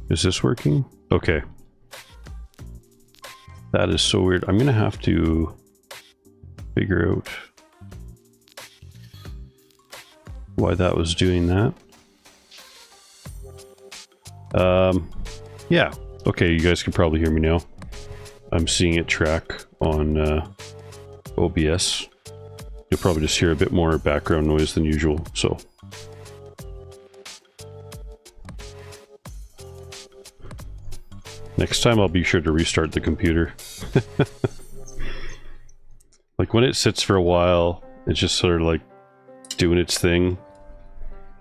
Is this working? Okay. That is so weird. I'm gonna have to figure out why that was doing that. Yeah. Okay, you guys can probably hear me now. I'm seeing it track on OBS. You'll probably just hear a bit more background noise than usual, so. Next time I'll be sure to restart the computer. Like when it sits for a while, it's just sort of like doing its thing.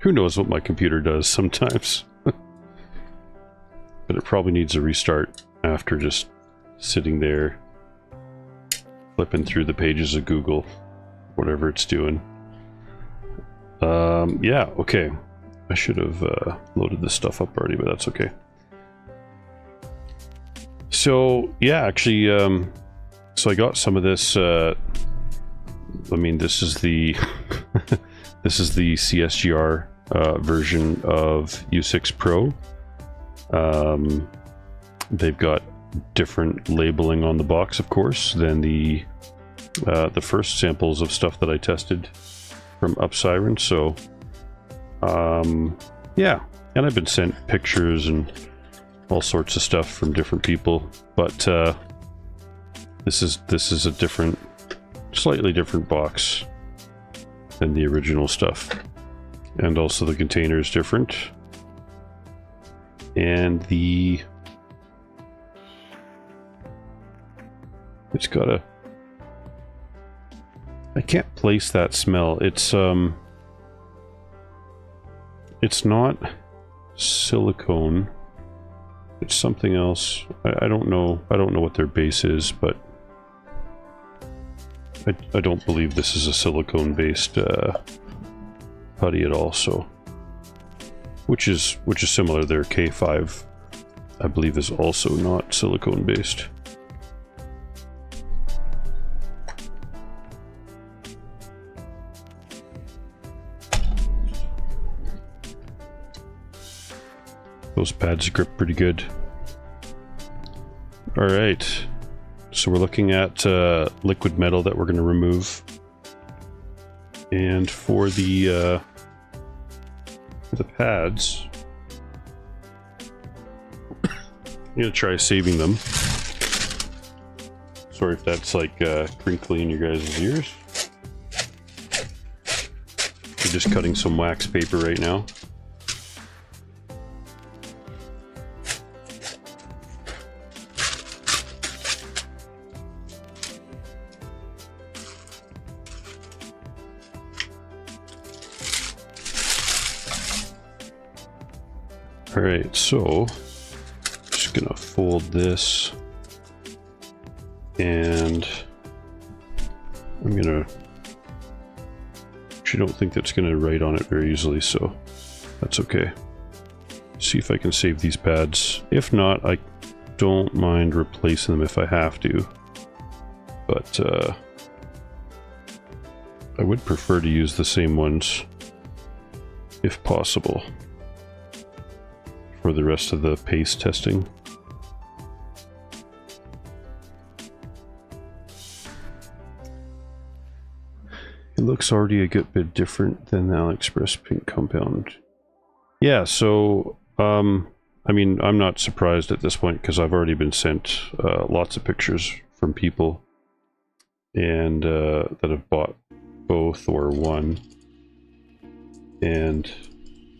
Who knows what my computer does sometimes. But it probably needs a restart after just sitting there flipping through the pages of Google, whatever it's doing. Yeah, okay. I should have loaded this stuff up already, but that's okay. So yeah, actually, so I got some of this. I mean, this is the this is the CSGR version of U6 Pro. They've got different labeling on the box, of course, than the first samples of stuff that I tested from Upsiren. So yeah, and I've been sent pictures and all sorts of stuff from different people, but this is a different, slightly different box than the original stuff, and also the container is different, and it's got a, I can't place that smell. It's not silicone. It's something else. I don't know. I don't know what their base is, but I don't believe this is a silicone-based putty at all. So, which is similar. Their K5, I believe, is also not silicone-based. Those pads grip pretty good. All right, so we're looking at liquid metal that we're going to remove, and for the pads, I'm going to try saving them. Sorry if that's like crinkly in your guys' ears. I'm just cutting some wax paper right now. Alright, so just gonna fold this, and I'm gonna, actually don't think that's gonna write on it very easily, so that's okay. See if I can save these pads. If not, I don't mind replacing them if I have to, but I would prefer to use the same ones if possible for the rest of the paste testing. It looks already a good bit different than the AliExpress pink compound. Yeah, so I mean, I'm not surprised at this point because I've already been sent lots of pictures from people and that have bought both or one, and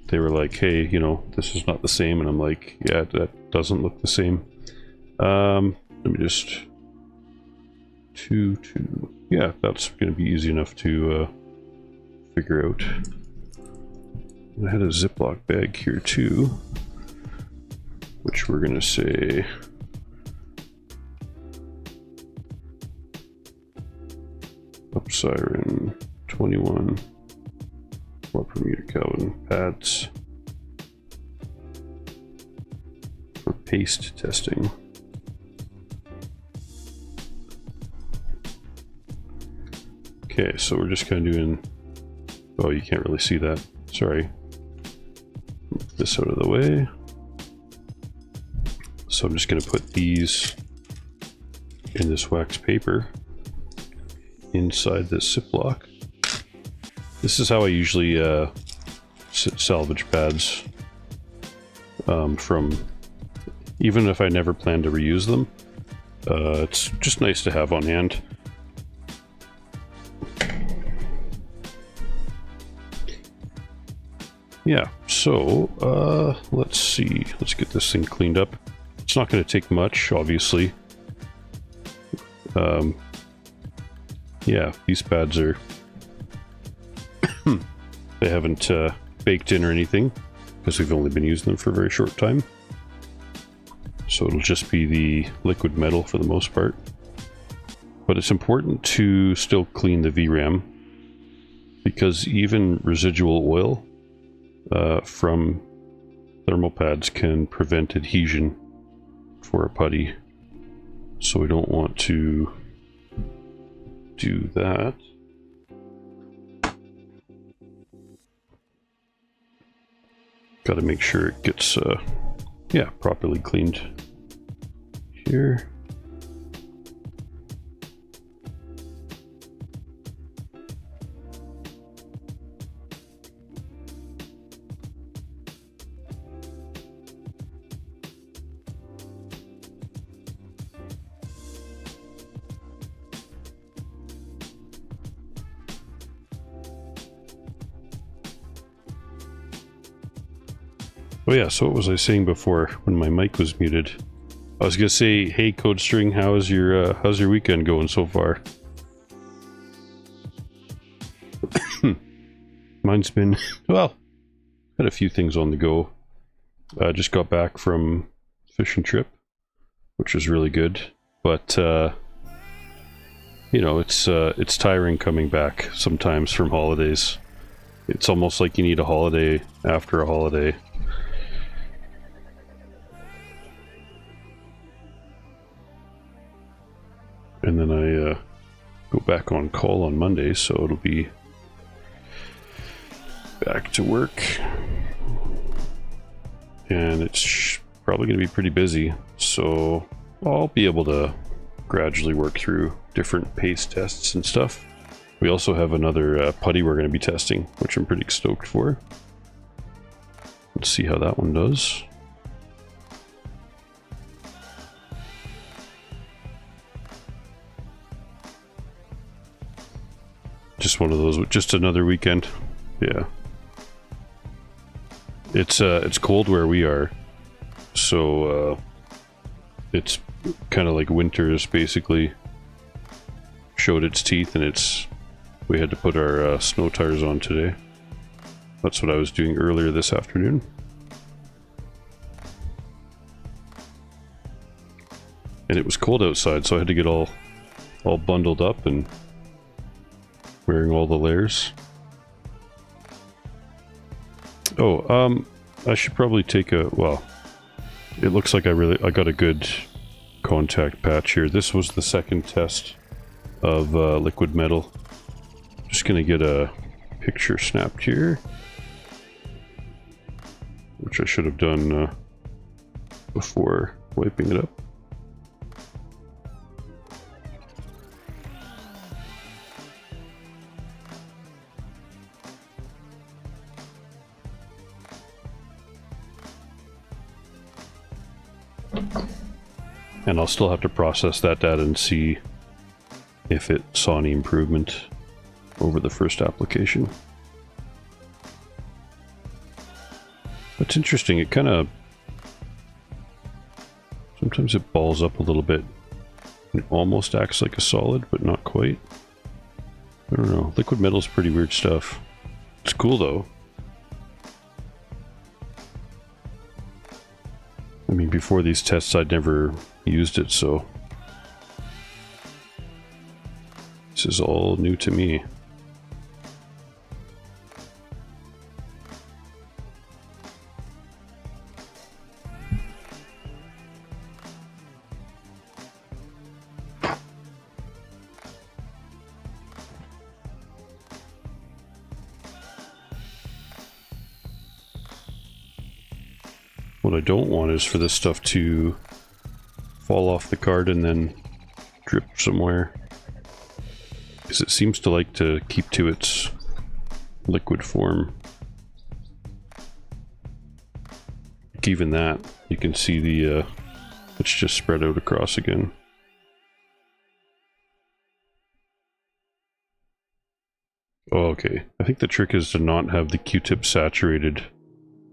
they were like, hey, you know, this is not the same, and I'm like, yeah, that doesn't look the same. Let me just yeah, that's gonna be easy enough to figure out. I had a Ziploc bag here too, which we're gonna say Upsiren 21 watt per meter Kelvin pads for paste testing. Okay, so we're just kind of doing, oh, you can't really see that, sorry. Move this out of the way. So I'm just going to put these in this wax paper inside this Ziploc. This is how I usually salvage pads from, even if I never plan to reuse them. It's just nice to have on hand. Yeah, so let's see. Let's get this thing cleaned up. It's not going to take much, obviously. Yeah, these pads are... they haven't baked in or anything, because we've only been using them for a very short time. So it'll just be the liquid metal for the most part. But it's important to still clean the VRAM, because even residual oil from thermal pads can prevent adhesion for a putty. So we don't want to do that. Got to make sure it gets yeah, properly cleaned here. Oh yeah, so what was I saying before when my mic was muted? I was gonna say, hey CodeString, how's your weekend going so far? Mine's been, well, had a few things on the go. I just got back from fishing trip, which was really good, but you know, it's tiring coming back sometimes from holidays. It's almost like you need a holiday after a holiday. And then I go back on call on Monday, so it'll be back to work. And it's probably going to be pretty busy, so I'll be able to gradually work through different pace tests and stuff. We also have another putty we're going to be testing, which I'm pretty stoked for. Let's see how that one does. Just one of those, just another weekend. Yeah. It's cold where we are, so it's kind of like winter's basically showed its teeth, and we had to put our snow tires on today. That's what I was doing earlier this afternoon. And it was cold outside, so I had to get all bundled up and wearing all the layers. Oh, I should probably take a, well, it looks like I got a good contact patch here. This was the second test of liquid metal. Just gonna get a picture snapped here, which I should have done before wiping it up. And I'll still have to process that data and see if it saw any improvement over the first application. It's interesting, it kind of, sometimes it balls up a little bit. It almost acts like a solid, but not quite. I don't know, liquid metal's pretty weird stuff. It's cool though. I mean, before these tests I'd never used it, so this is all new to me. What I don't want is for this stuff to fall off the card and then drip somewhere. Because it seems to like to keep to its liquid form. Like even that, you can see the it's just spread out across again. Oh, okay, I think the trick is to not have the Q-tip saturated,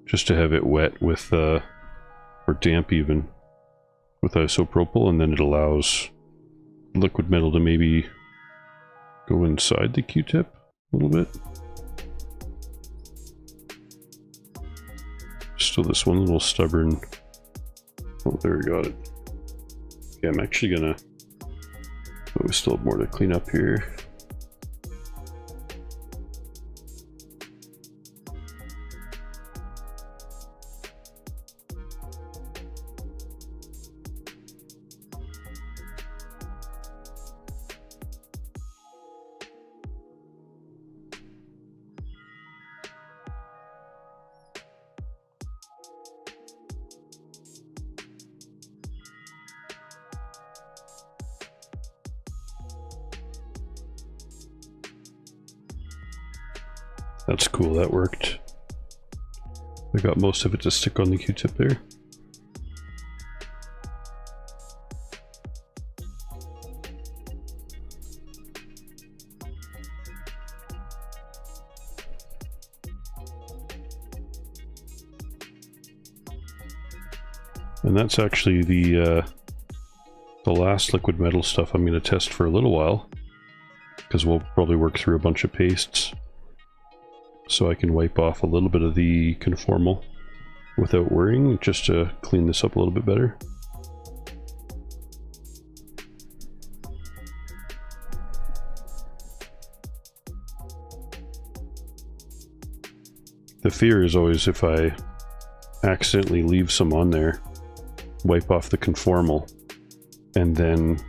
just to have it wet with, or damp even, with isopropyl, and then it allows liquid metal to maybe go inside the Q-tip a little bit. Still this one little stubborn. Oh, there we got it. Yeah, I'm actually gonna... Oh, we still have more to clean up here. That's cool, that worked. I got most of it to stick on the Q-tip there. And that's actually the last liquid metal stuff I'm going to test for a little while, because we'll probably work through a bunch of pastes. So I can wipe off a little bit of the conformal without worrying, just to clean this up a little bit better. The fear is always if I accidentally leave some on there, wipe off the conformal, and then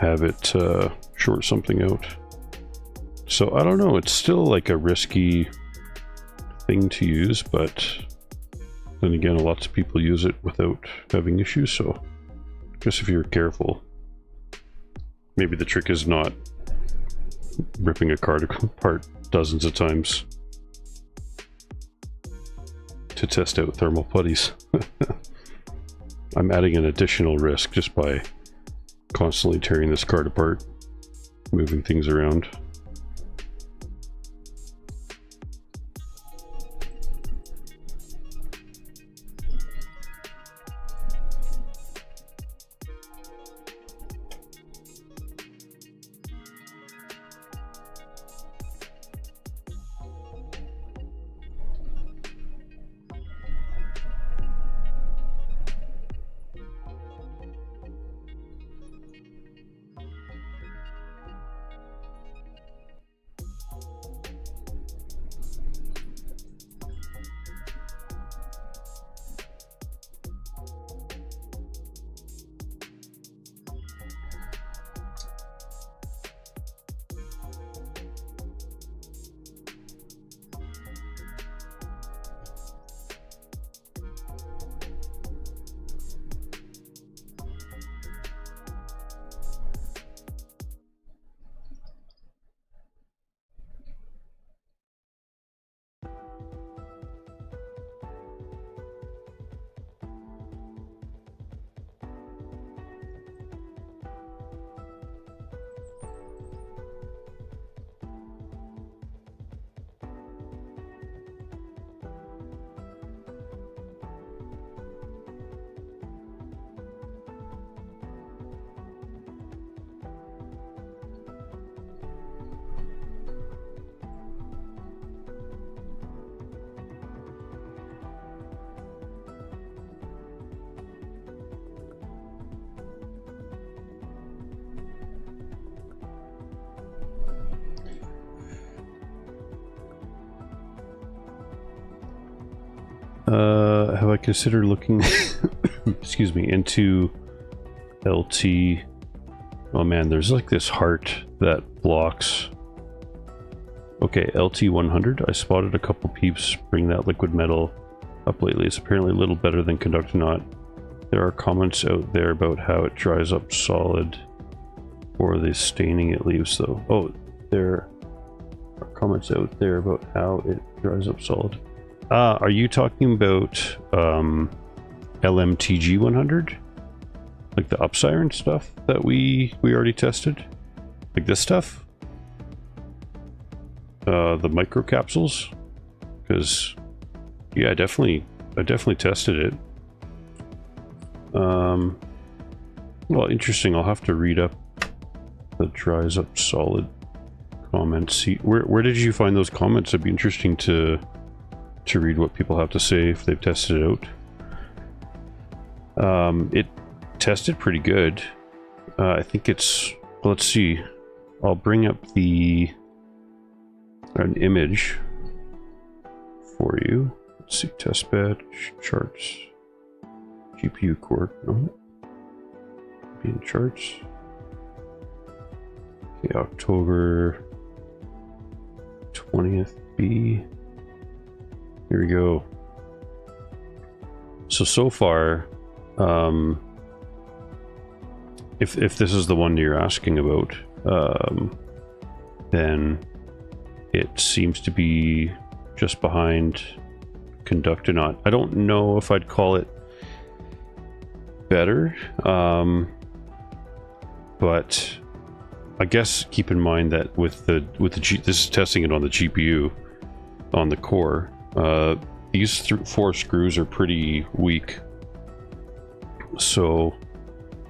have it short something out. So I don't know, it's still like a risky thing to use, but then again, lots of people use it without having issues, so I guess if you're careful, maybe the trick is not ripping a card apart dozens of times to test out thermal putties. I'm adding an additional risk just by constantly tearing this card apart, moving things around. Have I considered looking excuse me, into LT? Oh man, there's like this heart that blocks. Okay, LT 100. I spotted a couple peeps bring that liquid metal up lately. It's apparently a little better than conductor knot. There are comments out there about how it dries up solid, or the staining it leaves though. Oh, there are comments out there about how it dries up solid. Are you talking about LMTG 100? Like the upsiren stuff that we already tested? Like this stuff? The micro capsules? Because yeah, I definitely tested it. Well, interesting. I'll have to read up the dries up solid comments. See, where did you find those comments? It'd be interesting to read what people have to say if they've tested it out. It tested pretty good. I think it's, let's see, I'll bring up an image for you. Let's see, test bed charts, GPU core, no, being charts. Okay, October 20th B. Here we go. So far, if this is the one you're asking about, then it seems to be just behind Conductonaut. I don't know if I'd call it better, but I guess keep in mind that with the this is testing it on the GPU, on the core. These 4 screws are pretty weak, so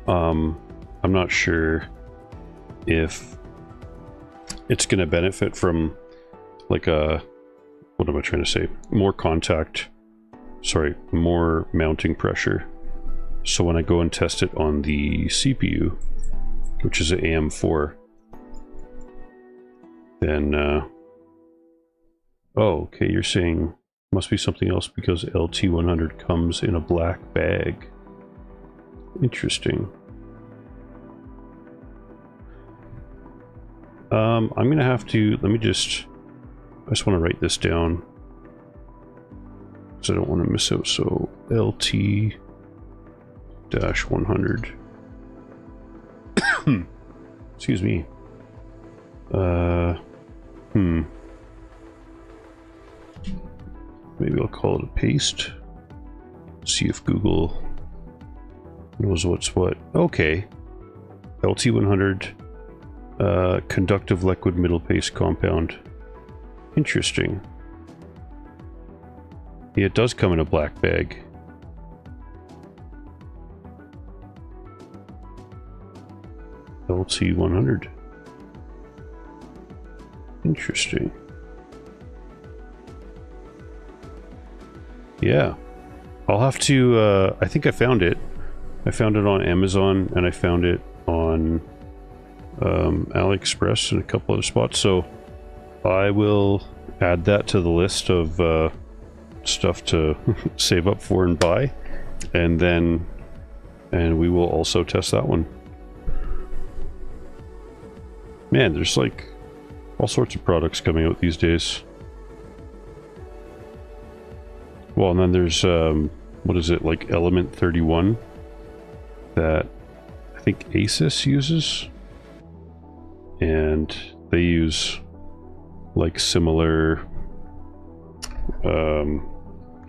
I'm not sure if it's going to benefit from like what am I trying to say? More mounting pressure. So when I go and test it on the CPU, which is an AM4, then oh, okay, you're saying must be something else because LT100 comes in a black bag. Interesting. I'm gonna have to, I just want to write this down because I don't want to miss out. So LT-100. Excuse me. Maybe I'll call it a paste. See if Google knows what's what. Okay. LT100 conductive liquid middle paste compound. Interesting. Yeah, it does come in a black bag. LT100. Interesting. Yeah. I'll have to, I think I found it. I found it on Amazon and I found it on AliExpress and a couple other spots. So I will add that to the list of stuff to save up for and buy. And we will also test that one. Man, there's like all sorts of products coming out these days. Well, and then there's, what is it, like Element 31 that I think Asus uses. And they use like similar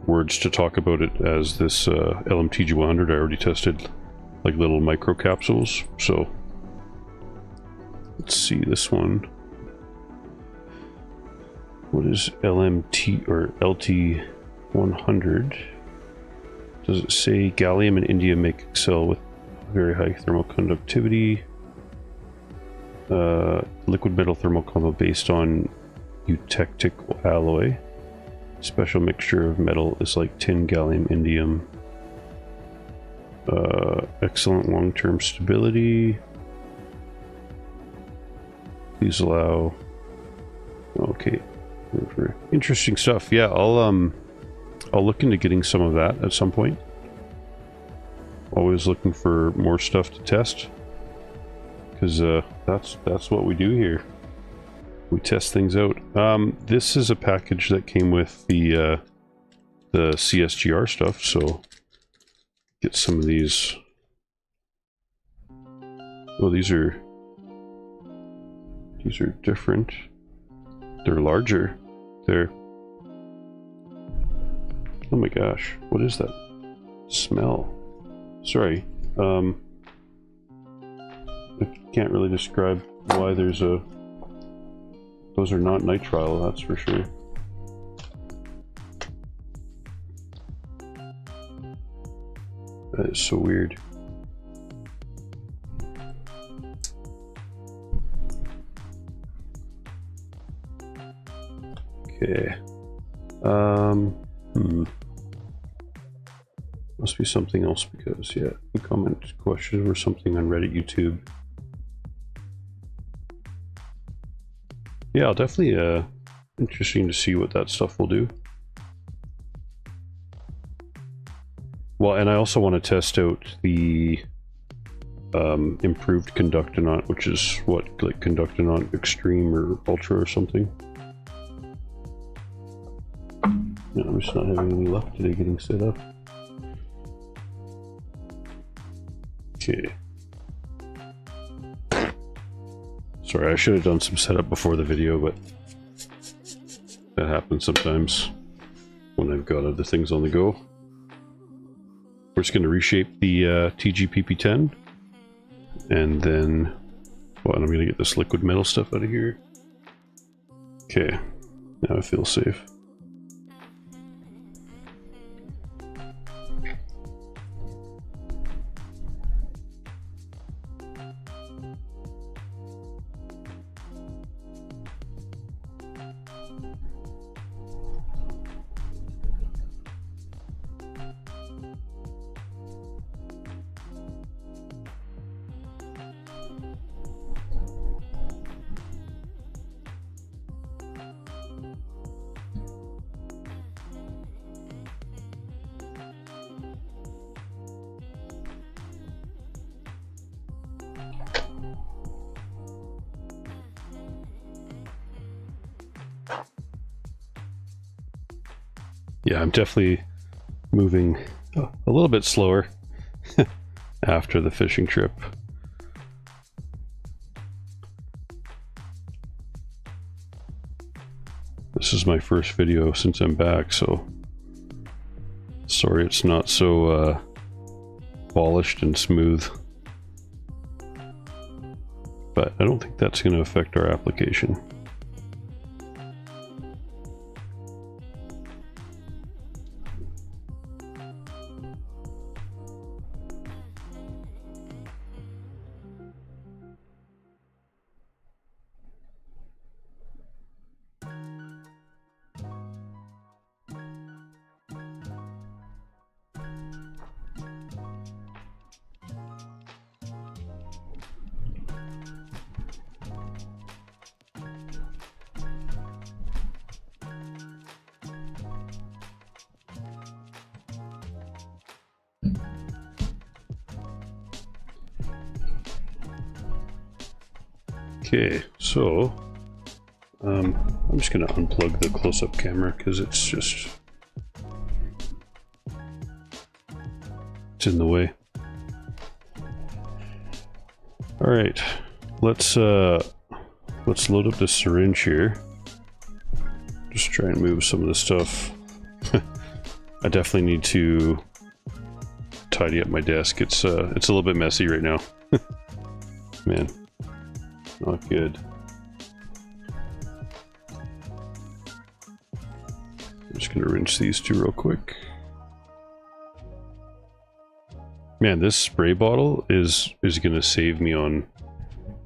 words to talk about it as this LMTG100 I already tested, like little micro capsules. So let's see this one. What is LMT or LT100? Does it say gallium and indium make excel with very high thermal conductivity? Liquid metal thermal combo based on eutectic alloy. Special mixture of metal is like tin, gallium, indium. Excellent long-term stability. Please allow. Okay, interesting stuff. Yeah, I'll look into getting some of that at some point. Always looking for more stuff to test, because that's what we do here. We test things out. This is a package that came with the CSGR stuff, so get some of these. Oh, these are different. They're larger. They're, oh my gosh, what is that smell? Sorry, I can't really describe why there's a, those are not nitrile, that's for sure. That is so weird. Okay. Must be something else because, yeah, comment questions or something on Reddit, YouTube. Yeah, I'll definitely, interesting to see what that stuff will do. Well, and I also want to test out the improved conductanot, which is what, like conductanot extreme or ultra or something. No, I'm just not having any luck today getting set up. Okay. Sorry, I should have done some setup before the video, but that happens sometimes when I've got other things on the go. We're just going to reshape the TGPP10, and then, well, I'm going to get this liquid metal stuff out of here. Okay, now I feel safe. Yeah, I'm definitely moving a little bit slower after the fishing trip. This is my first video since I'm back, so sorry it's not so polished and smooth. But I don't think that's going to affect our application. Okay, so I'm just going to unplug the close-up camera because it's in the way. All right, let's load up the syringe here. Just try and move some of the stuff. I definitely need to tidy up my desk. It's a little bit messy right now. Man. Not good. I'm just gonna rinse these two real quick. Man, this spray bottle is gonna save me on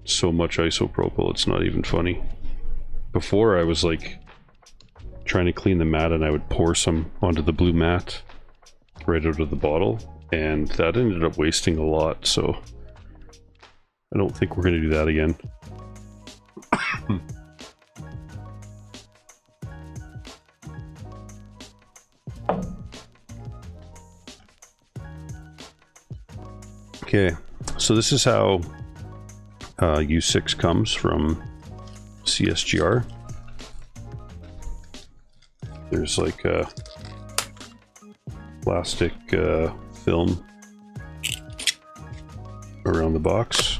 so much isopropyl, it's not even funny. Before I was like trying to clean the mat and I would pour some onto the blue mat right out of the bottle, and that ended up wasting a lot, so I don't think we're gonna do that again. Okay, so this is how U6 comes from CSGR. There's like a plastic film around the box.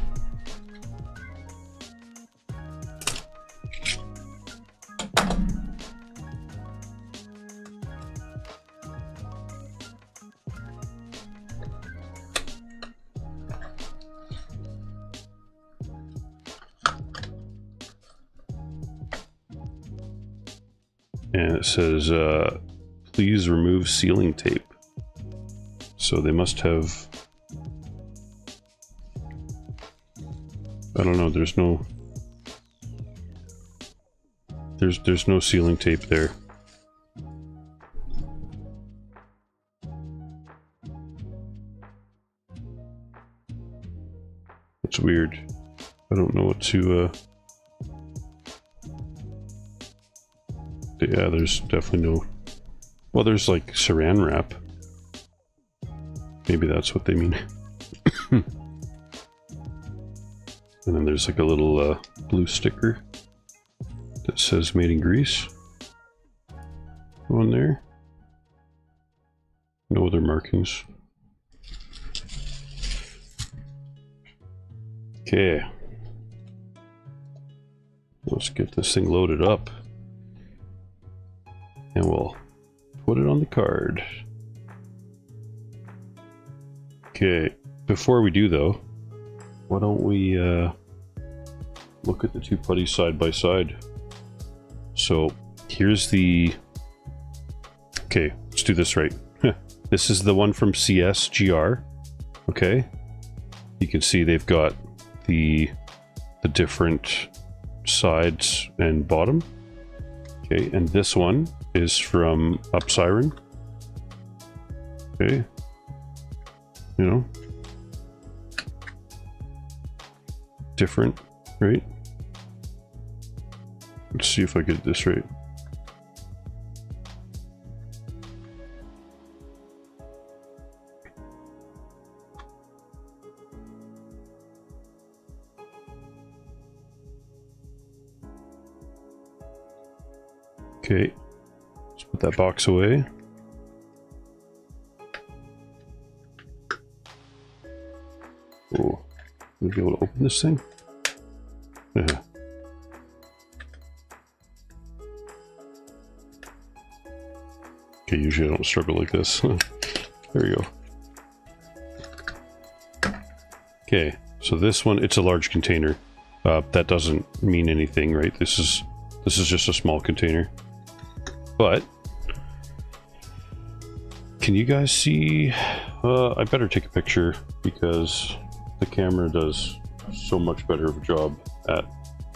And it says, please remove sealing tape. So they must have, I don't know, there's no sealing tape there. It's weird. I don't know what to, yeah, there's definitely no, well, there's like saran wrap. Maybe that's what they mean. And then there's like a little blue sticker that says made in Greece on there. No other markings. Okay. Let's get this thing loaded up. And we'll put it on the card. Okay, before we do though, why don't we look at the two putties side by side. So here's the, okay, let's do this right. This is the one from CSGR. Okay, you can see they've got the different sides and bottom. Okay, and this one is from Upsiren. Okay, you know, different, right? Let's see if I get this right. Okay, let's put that box away. Oh, we'll be able to open this thing? Yeah. Okay, usually I don't struggle like this. There we go. Okay, so this one, it's a large container. That doesn't mean anything, right? This is just a small container. But can you guys see? I better take a picture because the camera does so much better of a job at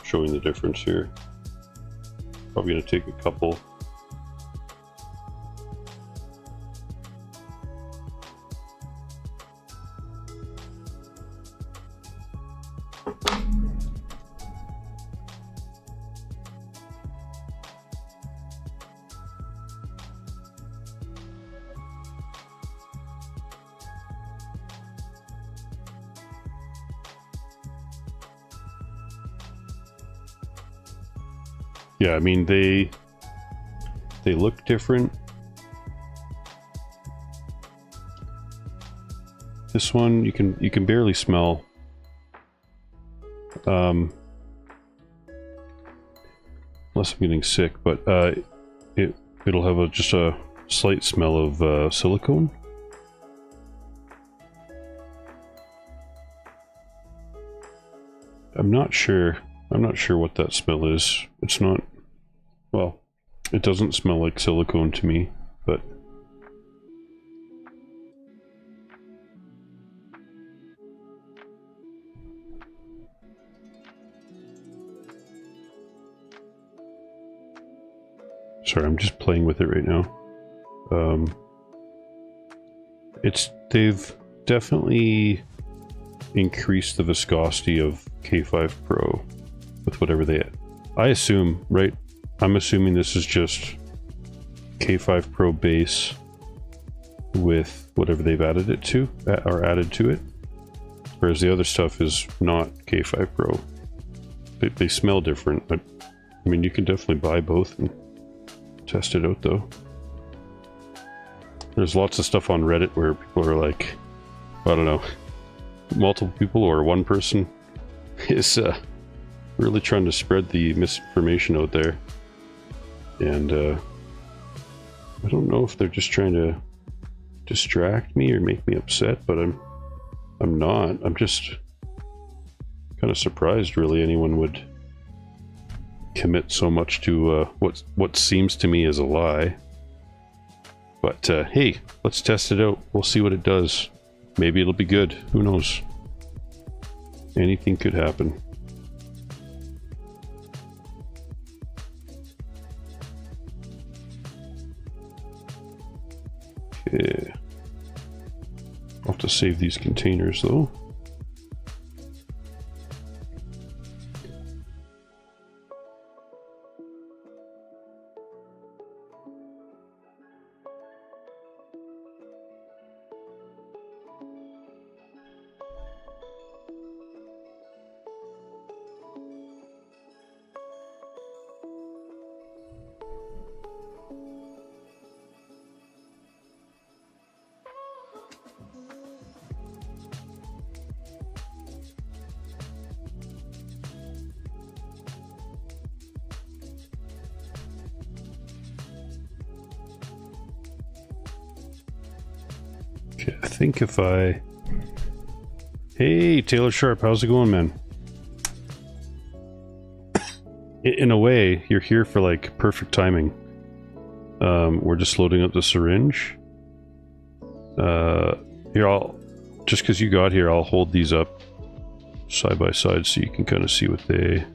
showing the difference here. Probably gonna take a couple. Yeah, I mean they look different. This one you can barely smell. Unless I'm getting sick, but it'll have just a slight smell of silicone. I'm not sure what that smell is. It's not, well, it doesn't smell like silicone to me, but sorry, I'm just playing with it right now. They've definitely increased the viscosity of K5 Pro with whatever they add. I assume, right? I'm assuming this is just K5 Pro base with whatever they've added it to, or added to it. Whereas the other stuff is not K5 Pro. They smell different. I mean, you can definitely buy both and test it out though. There's lots of stuff on Reddit where people are like, I don't know, multiple people or one person is really trying to spread the misinformation out there. And I don't know if they're just trying to distract me or make me upset, but I'm not. I'm just kind of surprised, really, anyone would commit so much to what seems to me as a lie. But hey, let's test it out. We'll see what it does. Maybe it'll be good. Who knows? Anything could happen. Okay. I'll have to save these containers though. I think if I... Hey, Taylor Sharp, how's it going, man? In a way, you're here for like perfect timing. We're just loading up the syringe. Here, just because you got here, I'll hold these up side by side so you can kind of see what they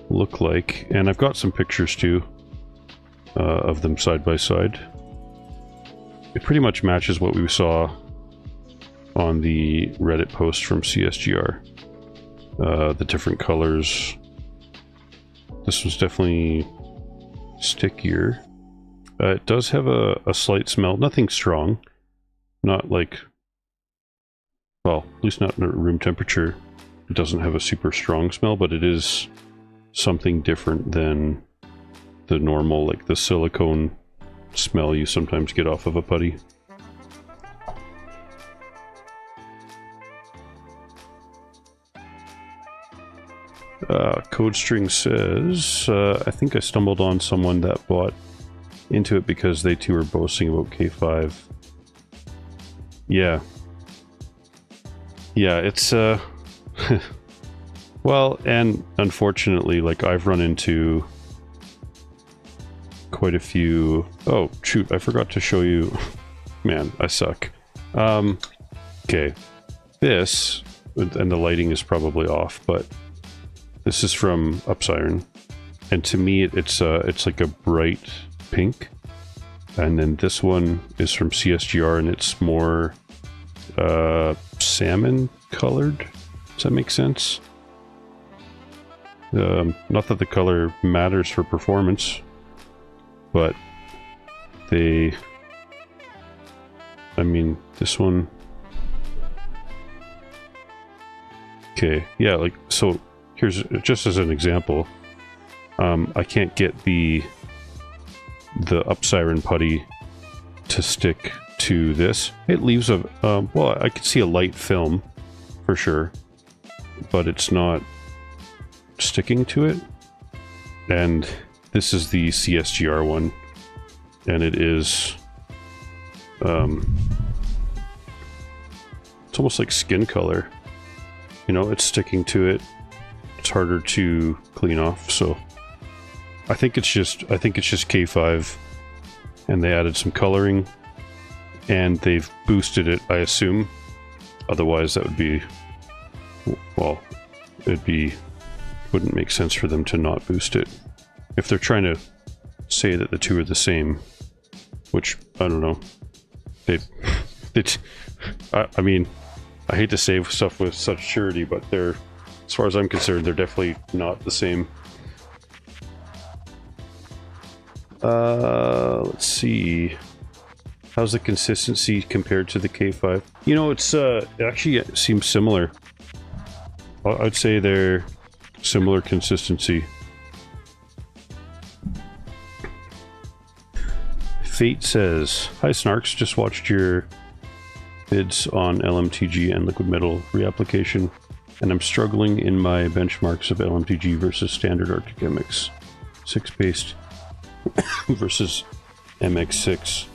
look like. And I've got some pictures too of them side by side. It pretty much matches what we saw on the Reddit post from CSGR. The different colors. This was definitely stickier. It does have a slight smell, nothing strong. Not like, well, at least not at room temperature. It doesn't have a super strong smell, but it is something different than the normal, like the silicone smell you sometimes get off of a putty. Code string says, I think I stumbled on someone that bought into it because they too were boasting about K5. Yeah. Yeah, it's, well, and unfortunately, like, I've run into quite a few... Oh, shoot, I forgot to show you... Man, I suck. Okay. This, and the lighting is probably off, but this is from Upsiren, and to me it's like a bright pink, and then this one is from CSGR and it's more salmon colored. Does that make sense? Not that the color matters for performance, but they... I mean, this one... Okay, yeah, like, so here's, just as an example, I can't get the Upsiren putty to stick to this. It leaves a, well, I could see a light film, for sure, but it's not sticking to it. And this is the CSGR one, and it is, it's almost like skin color. You know, it's sticking to it. It's harder to clean off, so I think it's just K5, and they added some coloring, and they've boosted it, I assume. Otherwise, that would be, well, wouldn't make sense for them to not boost it. If they're trying to say that the two are the same, which I don't know. I mean, I hate to say stuff with such surety, but they're, as far as I'm concerned, they're definitely not the same. Let's see. How's the consistency compared to the K5? You know, it's it actually seems similar. I'd say they're similar consistency. Fate says, "Hi Snarks, just watched your bids on LMTG and liquid metal reapplication, and I'm struggling in my benchmarks of LMTG versus standard Arctic MX6 based versus MX6.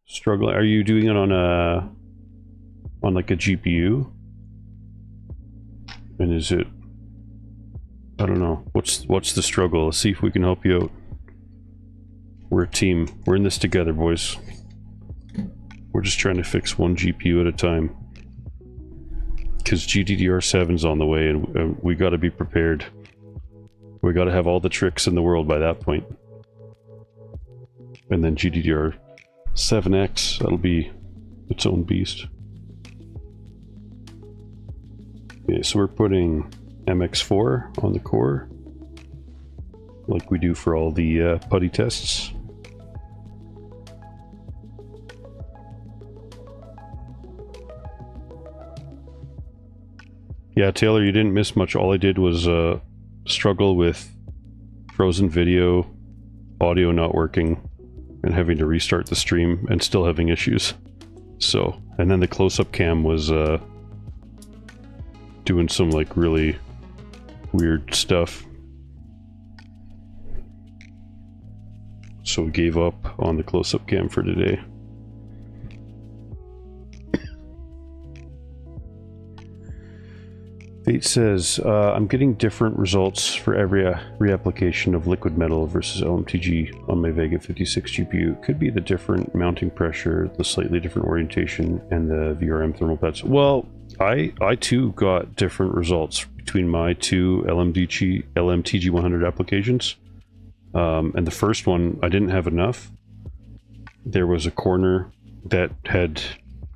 Struggling. Are you doing it on like a GPU? And is it, I don't know, what's the struggle? Let's see if we can help you out. We're a team. We're in this together, boys. We're just trying to fix one GPU at a time. Because GDDR7's on the way, and we got to be prepared. We got to have all the tricks in the world by that point. And then GDDR7X, that'll be its own beast. Okay, so we're putting MX4 on the core, like we do for all the putty tests. Yeah, Taylor, you didn't miss much. All I did was struggle with frozen video, audio not working, and having to restart the stream and still having issues. So, and then the close-up cam was doing some like really weird stuff. So we gave up on the close-up cam for today. Fate says, I'm getting different results for every reapplication of liquid metal versus LMTG on my Vega 56 GPU. Could be the different mounting pressure, the slightly different orientation, and the VRM thermal pads. Well, I too got different results between my two LMTG 100 applications. And the first one, I didn't have enough. There was a corner that had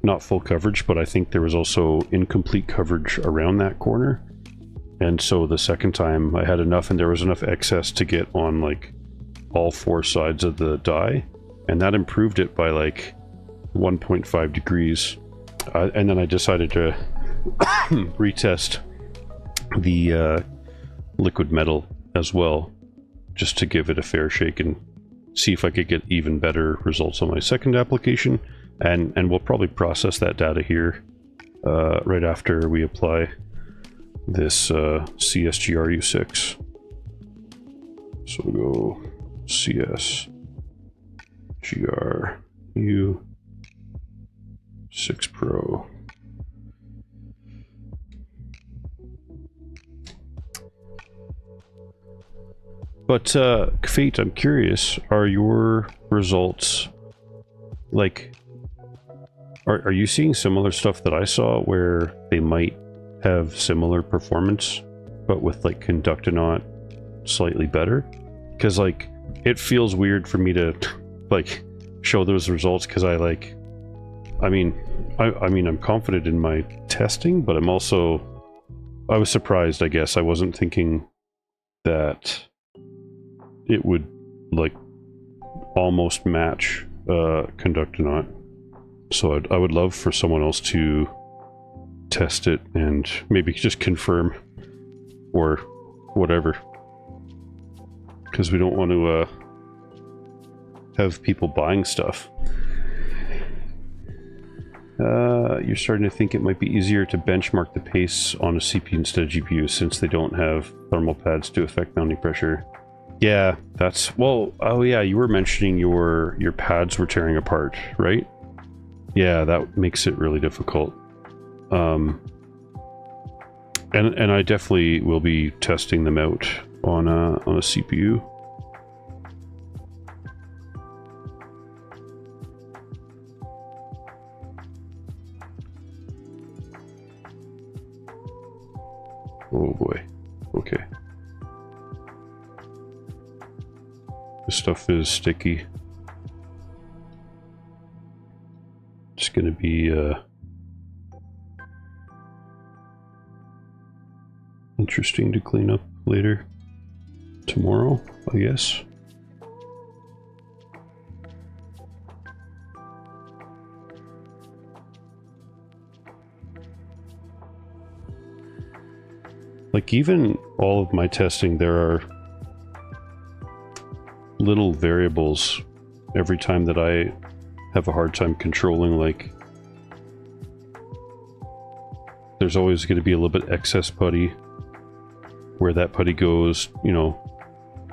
not full coverage, but I think there was also incomplete coverage around that corner. And so the second time I had enough, and there was enough excess to get on like all four sides of the die. And that improved it by like 1.5 degrees. And then I decided to retest the liquid metal as well, just to give it a fair shake and see if I could get even better results on my second application. And we'll probably process that data here right after we apply this CSGR U6. So we'll go CSGR U6 Pro. But Fate, I'm curious, are your results like, are you seeing similar stuff that I saw where they might have similar performance but with like Conductonaut slightly better? Because like it feels weird for me to like show those results, because I mean I'm confident in my testing, but I was surprised, I guess. I wasn't thinking that it would like almost match Conductonaut. So I would love for someone else to test it and maybe just confirm or whatever, because we don't want to have people buying stuff. You're starting to think it might be easier to benchmark the pace on a CPU instead of GPU since they don't have thermal pads to affect mounting pressure. Yeah, that's, well, oh yeah, you were mentioning your pads were tearing apart, right? Yeah, that makes it really difficult. And I definitely will be testing them out on a CPU. Oh boy. Okay. This stuff is sticky. It's gonna be interesting to clean up later. Tomorrow, I guess. Like, even all of my testing, there are little variables every time that I have a hard time controlling. Like, there's always going to be a little bit excess putty. Where that putty goes, you know,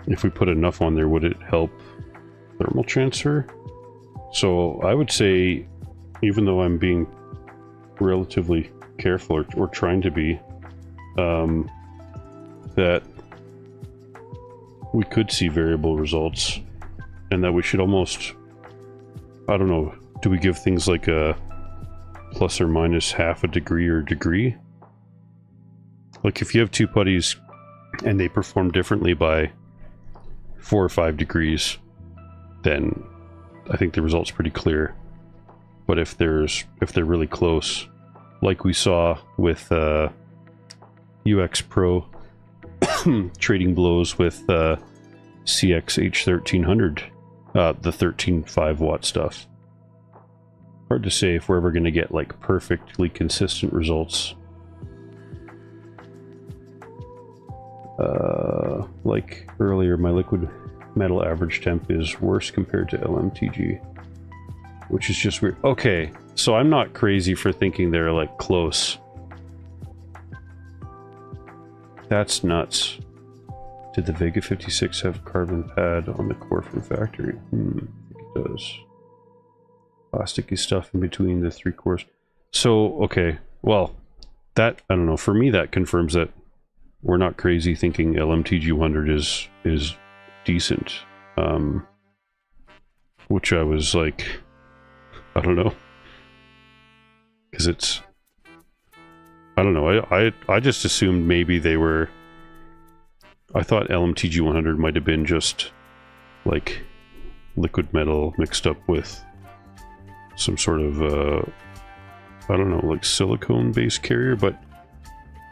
if we put enough on there, would it help thermal transfer? So I would say, even though I'm being relatively careful, or trying to be, that we could see variable results, and that we should almost, I don't know, do we give things like a plus or minus half a degree or degree? Like if you have two putties and they perform differently by 4 or 5 degrees, then I think the result's pretty clear. But if they're really close, like we saw with UX Pro trading blows with CX H1300, the 13.5 watt stuff. Hard to say if we're ever going to get like perfectly consistent results. Like earlier, my liquid metal average temp is worse compared to LMTG, which is just weird. Okay, so I'm not crazy for thinking they're like close. That's nuts. Did the Vega 56 have carbon pad on the core from factory? I think it does. Plasticky stuff in between the 3 cores. So, okay, well, that, I don't know, for me that confirms that we're not crazy thinking LMTG 100 is decent. Which I was like, I don't know. Because it's, I don't know, I just assumed maybe they were, I thought LMTG 100 might have been just like liquid metal mixed up with some sort of, I don't know, like silicone based carrier, but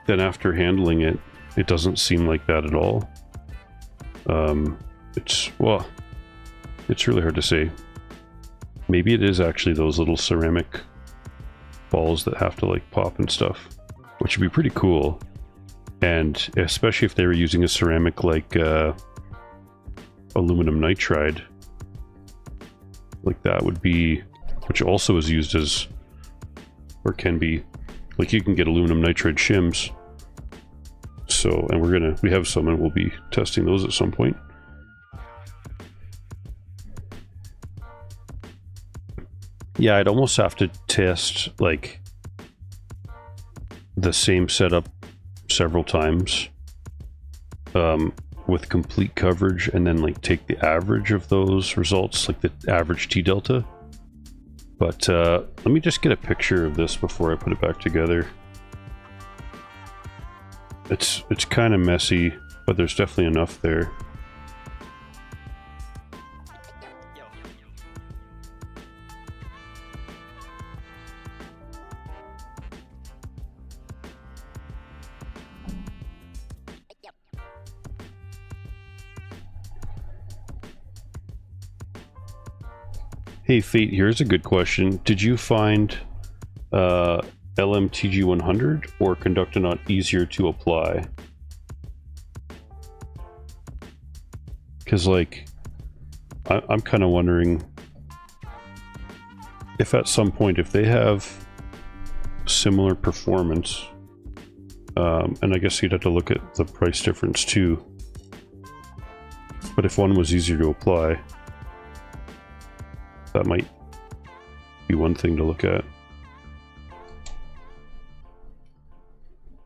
then after handling it, it doesn't seem like that at all. Well, it's really hard to say. Maybe it is actually those little ceramic balls that have to like pop and stuff, which would be pretty cool. And especially if they were using a ceramic like aluminum nitride, like that would be, which also is used as, or can be, like you can get aluminum nitride shims. So, and we have some and we'll be testing those at some point. Yeah, I'd almost have to test like the same setup several times with complete coverage, and then like take the average of those results, like the average T delta. But let me just get a picture of this before I put it back together. It's kind of messy, but there's definitely enough there. Hey Fate, here's a good question. Did you find LMTG 100 or Conductonaut easier to apply? Because like, I'm kind of wondering if at some point, if they have similar performance, and I guess you'd have to look at the price difference too, but if one was easier to apply, that might be one thing to look at.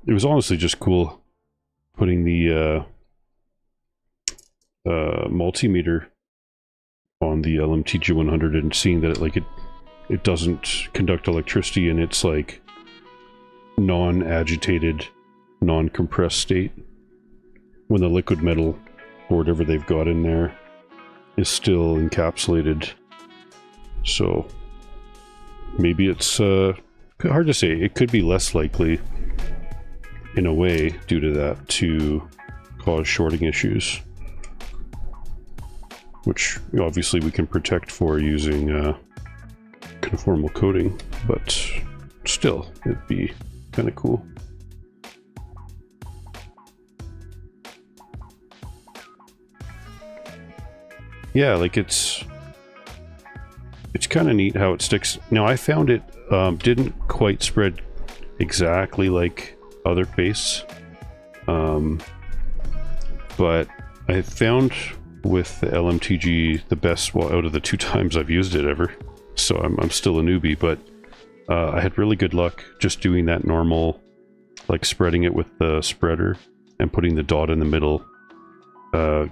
It was honestly just cool putting the multimeter on the LMTG 100 and seeing that it doesn't conduct electricity in its like non-agitated, non-compressed state, when the liquid metal or whatever they've got in there is still encapsulated. So maybe it's hard to say. It could be less likely in a way due to that to cause shorting issues, which obviously we can protect for using conformal coating, but still it'd be kind of cool. Yeah, like it's it's kind of neat how it sticks. Now I found it didn't quite spread exactly like other pastes, but I found with the LMTG the best, well, out of the 2 times I've used it ever, so I'm still a newbie, but I had really good luck just doing that normal, like spreading it with the spreader and putting the dot in the middle.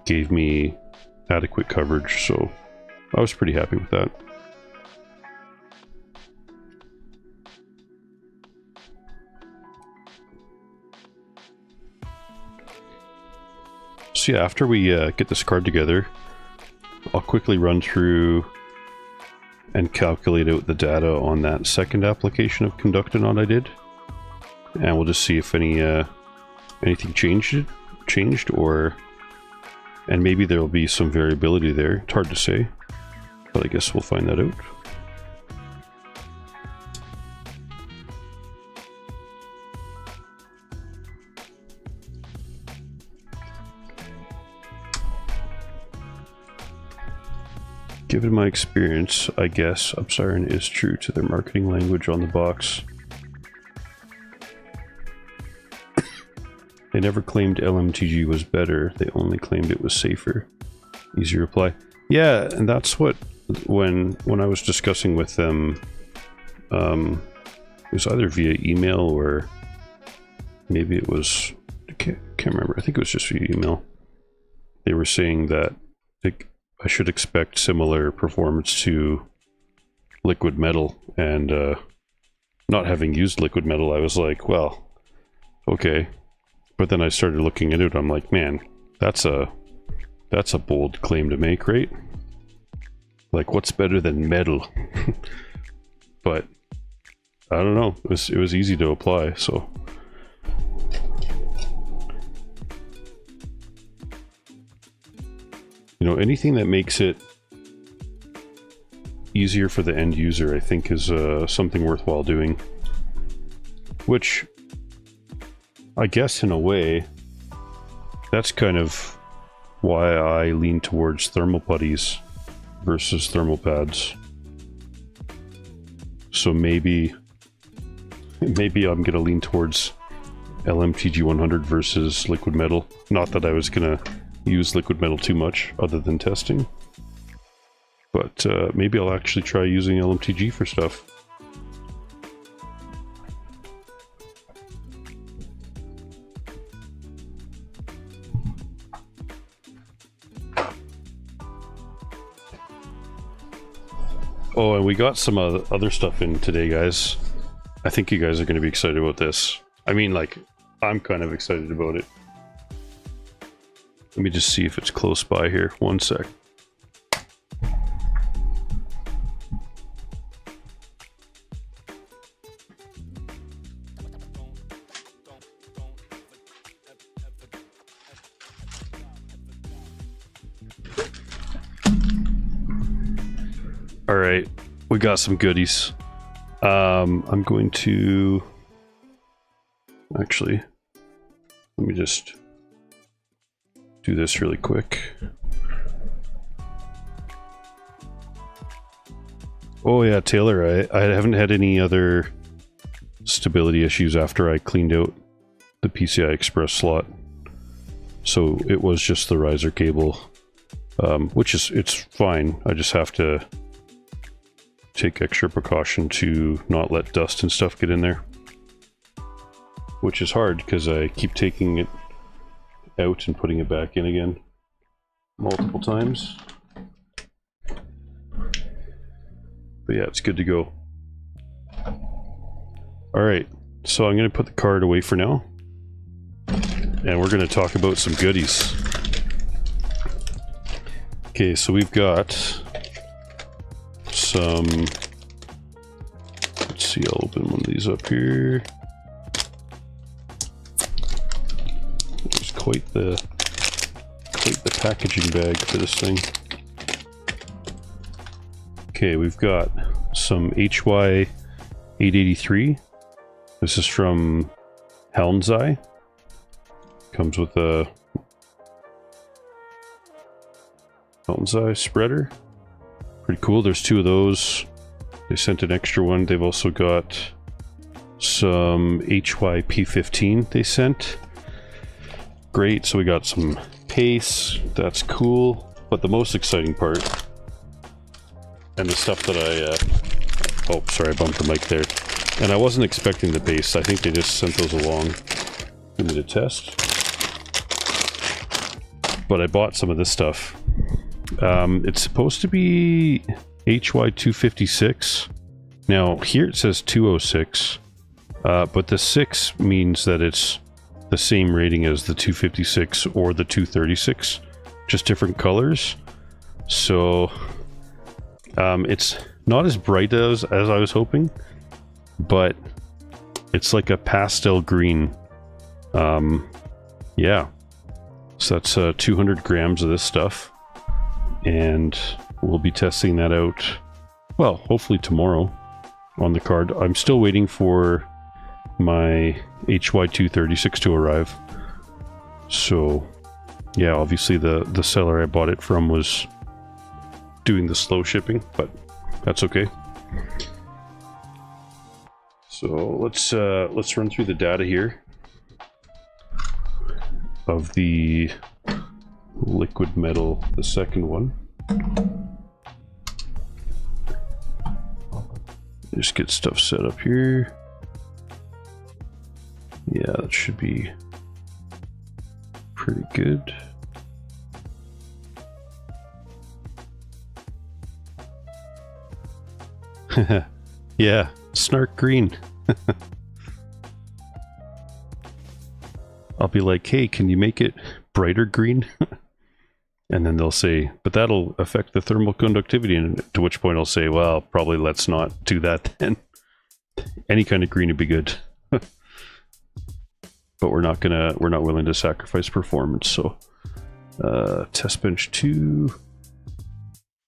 Gave me adequate coverage, so I was pretty happy with that. So yeah, after we get this card together, I'll quickly run through and calculate out the data on that second application of Conductinaut I did, and we'll just see if anything changed, or and maybe there will be some variability there. It's hard to say, but I guess we'll find that out. Given my experience, I guess Upsiren is true to their marketing language on the box. They never claimed LMTG was better, they only claimed it was safer. Easy reply. Yeah, and that's what, when I was discussing with them, it was either via email or maybe it was, I can't remember, I think it was just via email. They were saying that I should expect similar performance to liquid metal, and not having used liquid metal, I was like, well, okay. But then I started looking into it, I'm like, man, that's a bold claim to make, right? Like, what's better than metal? But I don't know, it was easy to apply, so. You know, anything that makes it easier for the end user, I think, is something worthwhile doing. Which, I guess in a way, that's kind of why I lean towards thermal putties versus thermal pads. So maybe I'm gonna lean towards LMTG 100 versus liquid metal. Not that I was gonna use liquid metal too much other than testing, but maybe I'll actually try using LMTG for stuff. Oh, and we got some other stuff in today, guys. I think you guys are going to be excited about this. I mean, like, I'm kind of excited about it. Let me just see if it's close by here. One sec. All right, we got some goodies. I'm going to actually, let me just do this really quick. Oh yeah, Taylor, I haven't had any other stability issues after I cleaned out the PCI Express slot. So it was just the riser cable, which is, it's fine. I just have to take extra precaution to not let dust and stuff get in there, which is hard because I keep taking it out and putting it back in again multiple times. But yeah, it's good to go. All right, so I'm going to put the card away for now, and we're going to talk about some goodies. Okay, so we've got some, let's see, I'll open one of these up here. There's quite the packaging bag for this thing. Okay, we've got some HY 883. This is from Helmseye. Comes with a Helmseye spreader. Pretty cool. There's 2 of those. They sent an extra one. They've also got some HYP15 they sent. Great. So we got some pace. That's cool. But the most exciting part, and the stuff that I... oh, sorry, I bumped the mic there. And I wasn't expecting the base. I think they just sent those along for me to test. But I bought some of this stuff. It's supposed to be HY256. Now, here it says 206. But the 6 means that it's the same rating as the 256 or the 236. Just different colors. So, it's not as bright as I was hoping. But it's like a pastel green. Yeah. So that's 200 grams of this stuff. And we'll be testing that out, well, hopefully tomorrow on the card. I'm still waiting for my HY236 to arrive. So, yeah, obviously the seller I bought it from was doing the slow shipping, but that's okay. So let's run through the data here of the liquid metal, the second one. Just get stuff set up here. Yeah, that should be pretty good. Yeah, snark green. I'll be like, hey, can you make it brighter green? And then they'll say, but that'll affect the thermal conductivity. And to which point I'll say, well, probably let's not do that then. Any kind of green would be good. But we're not willing to sacrifice performance. So test bench 2,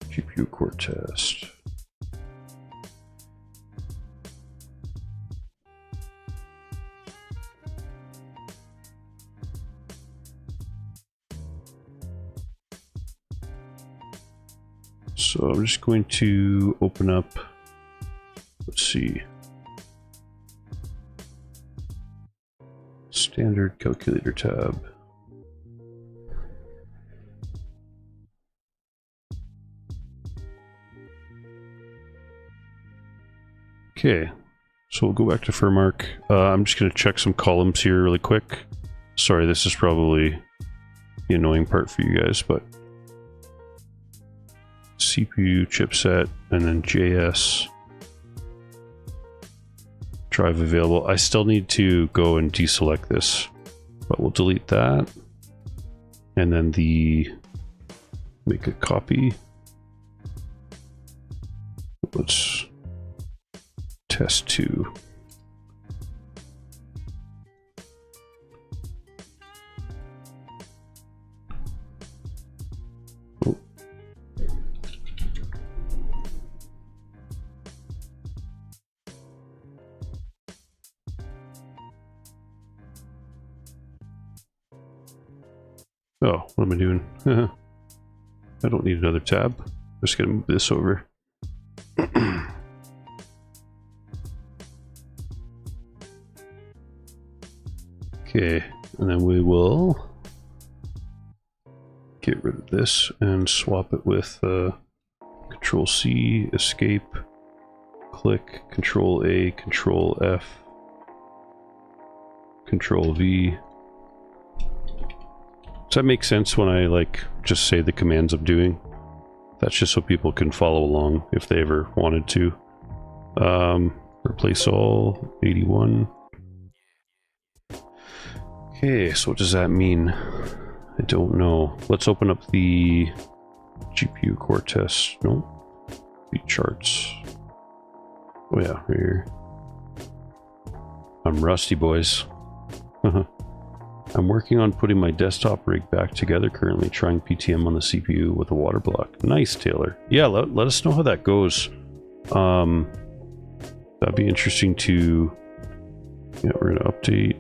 GPU core test. So I'm just going to open up, let's see, standard calculator tab. Okay, so we'll go back to Furmark. I'm just going to check some columns here really quick. Sorry, this is probably the annoying part for you guys, but CPU chipset and then JS drive available. I still need to go and deselect this, but we'll delete that and then make a copy. Let's test 2. Oh, what am I doing? I don't need another tab. I'm just gonna move this over. Okay, and then we will get rid of this and swap it with Control C, escape, click, Control A, Control F, Control V. Does that make sense when I like just say the commands I'm doing? That's just so people can follow along if they ever wanted to. Replace all, 81. Okay, so what does that mean? I don't know. Let's open up the GPU core test. No, the charts. Oh yeah, right here. I'm rusty, boys. I'm working on putting my desktop rig back together, currently trying PTM on the CPU with a water block. Nice, Taylor. Yeah, let us know how that goes. That'd be interesting to... Yeah, we're gonna update.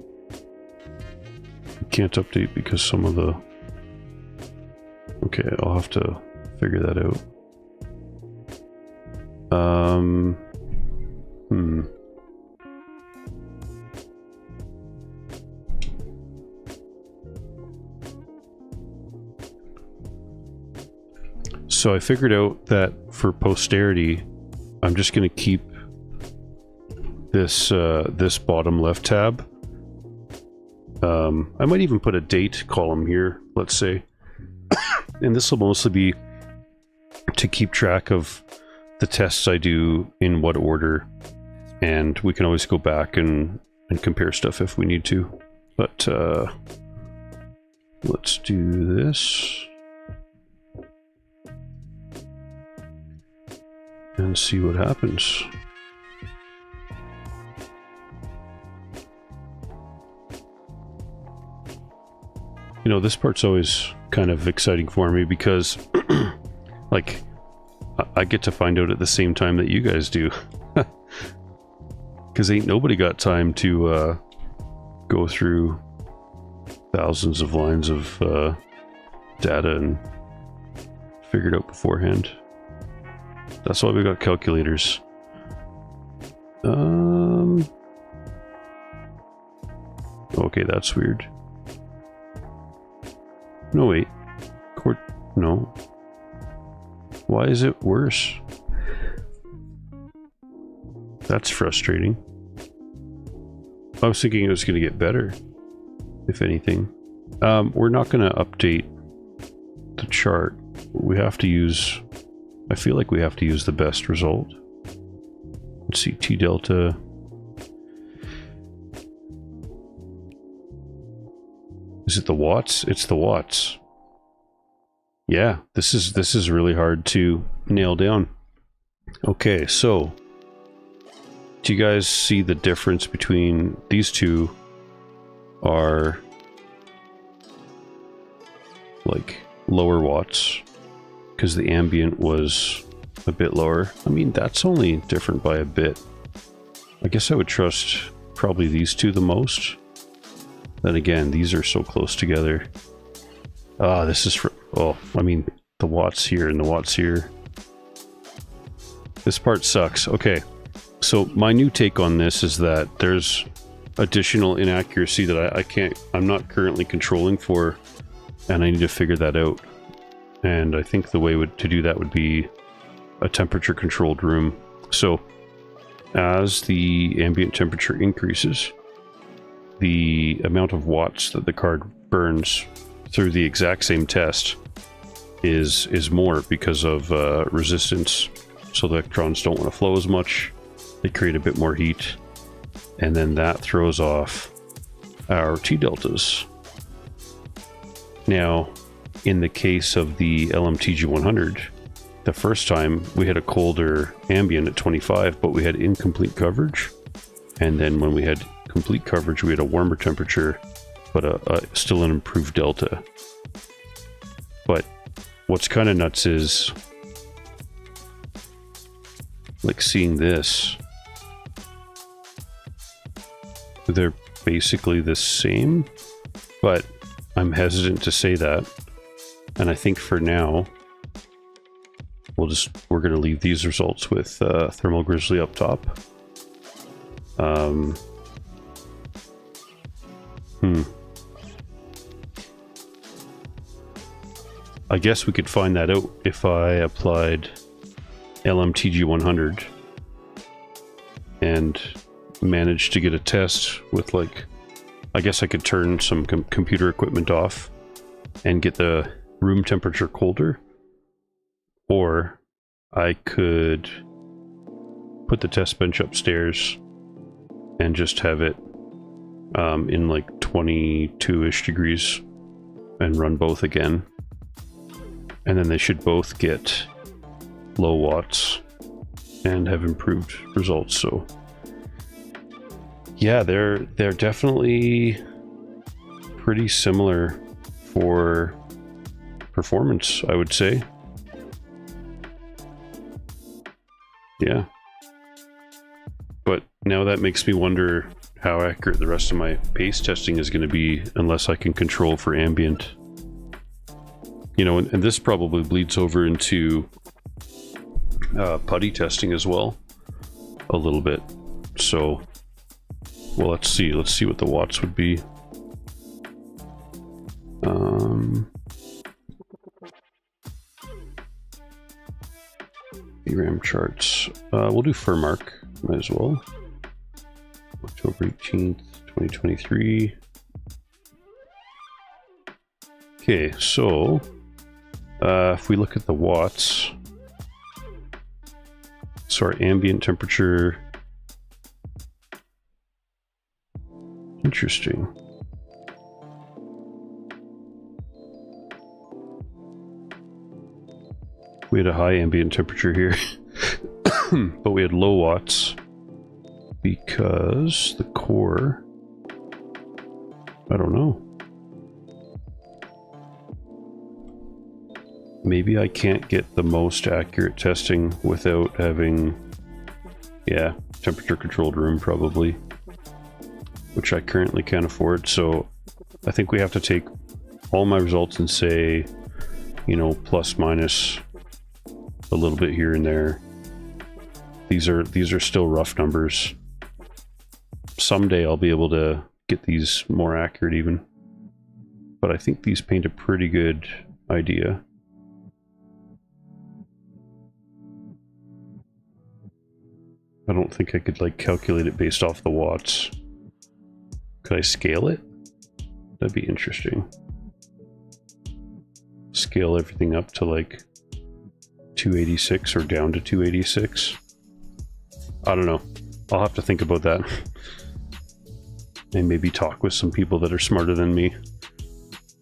We can't update because some of the... Okay, I'll have to figure that out. So I figured out that for posterity, I'm just going to keep this this bottom left tab. I might even put a date column here, let's say. And this will mostly be to keep track of the tests I do in what order. And we can always go back and compare stuff if we need to. But let's do this. And see what happens. You know, this part's always kind of exciting for me because, like, I get to find out at the same time that you guys do. Because ain't nobody got time to go through thousands of lines of data and figure it out beforehand. That's why we got calculators. Okay, that's weird. No, wait. No. Why is it worse? That's frustrating. I was thinking it was going to get better, if anything. We're not going to update the chart. We have to use... I feel like we have to use the best result. Let's see, T delta. Is it the watts? It's the watts. Yeah, this is really hard to nail down. Okay, so do you guys see the difference between these two? Are like lower watts because the ambient was a bit lower. I mean, that's only different by a bit. I guess I would trust probably these two the most. Then again, these are so close together. Ah, this is for... Oh, I mean, the watts here and the watts here. This part sucks. Okay, so my new take on this is that there's additional inaccuracy that I'm not currently controlling for, and I need to figure that out. And I think the way to do that would be a temperature controlled room. So as the ambient temperature increases, the amount of watts that the card burns through the exact same test is more because of resistance. So the electrons don't want to flow as much. They create a bit more heat, and then that throws off our T deltas. Now, in the case of the LMTG100, the first time we had a colder ambient at 25, but we had incomplete coverage. And then when we had complete coverage, we had a warmer temperature, but still an improved delta. But what's kind of nuts is, like, seeing this, they're basically the same, but I'm hesitant to say that. And I think for now, we're going to leave these results with Thermal Grizzly up top. I guess we could find that out if I applied LMTG100 and managed to get a test with, like, I guess I could turn some computer equipment off and get the room temperature colder, or I could put the test bench upstairs and just have it in like 22-ish degrees and run both again, and then they should both get low watts and have improved results. So yeah, they're definitely pretty similar for performance, I would say. Yeah, but now that makes me wonder how accurate the rest of my pace testing is going to be unless I can control for ambient. You know, and this probably bleeds over into putty testing as well, a little bit. So, well, let's see what the watts would be. VRAM charts. We'll do Furmark, might as well. October 18th, 2023. Okay, so if we look at the watts, so our ambient temperature, interesting. We had a high ambient temperature here, but we had low watts because the core, I don't know. Maybe I can't get the most accurate testing without having, yeah, temperature controlled room probably, which I currently can't afford. So I think we have to take all my results and say, you know, plus minus a little bit here and there. These are still rough numbers. Someday I'll be able to get these more accurate even, but I think these paint a pretty good idea. I don't think I could like calculate it based off the watts. Could I scale it? That'd be interesting. Scale everything up to like 286 or down to 286. I don't know. I'll have to think about that. And maybe talk with some people that are smarter than me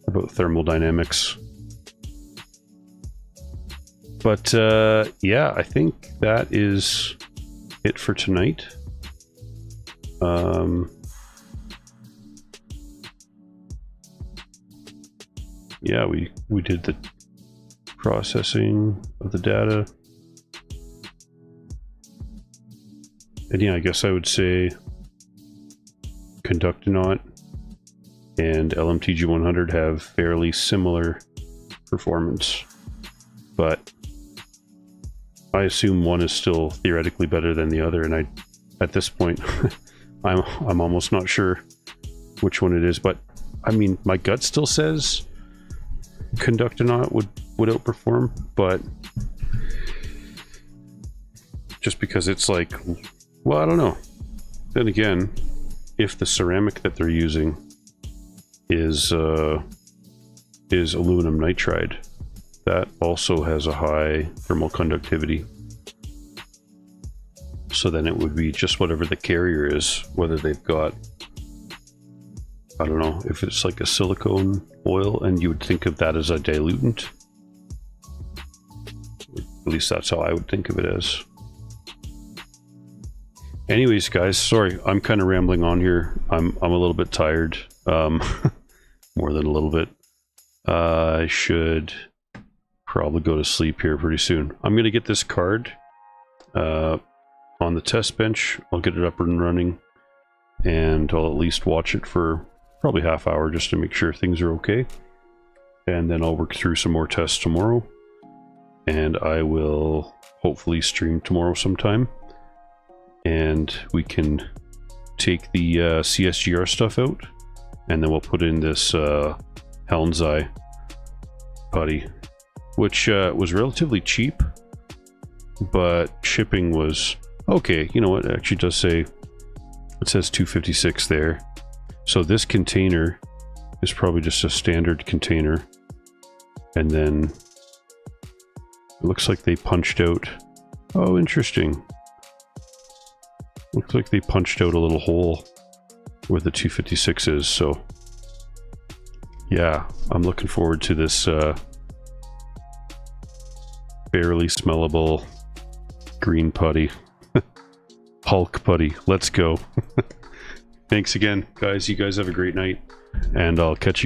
about thermodynamics. But yeah, I think that is it for tonight. Yeah, we did the processing of the data. And yeah, I guess I would say Conductinaut and LMTG100 have fairly similar performance, but I assume one is still theoretically better than the other, and at this point I'm almost not sure which one it is. But I mean, my gut still says Conductinaut would outperform, but just because it's like, well, I don't know. Then again, if the ceramic that they're using is aluminum nitride, that also has a high thermal conductivity. So then it would be just whatever the carrier is, whether they've got, I don't know, if it's like a silicone oil, and you would think of that as a dilutant. At least that's how I would think of it as. Anyways, guys, sorry, I'm kind of rambling on here. I'm a little bit tired, more than a little bit. I should probably go to sleep here pretty soon. I'm gonna get this card on the test bench. I'll get it up and running, and I'll at least watch it for probably half hour just to make sure things are okay. And then I'll work through some more tests tomorrow, and I will hopefully stream tomorrow sometime. And we can take the CSGR stuff out, and then we'll put in this Helm's Eye putty, which was relatively cheap, but shipping was okay. You know what? It actually does say, it says 256 there. So this container is probably just a standard container. And then it looks like they punched out, oh, interesting. Looks like they punched out a little hole where the 256 is, so yeah, I'm looking forward to this barely smellable green putty. Hulk putty, let's go. Thanks again, guys. You guys have a great night, and I'll catch you guys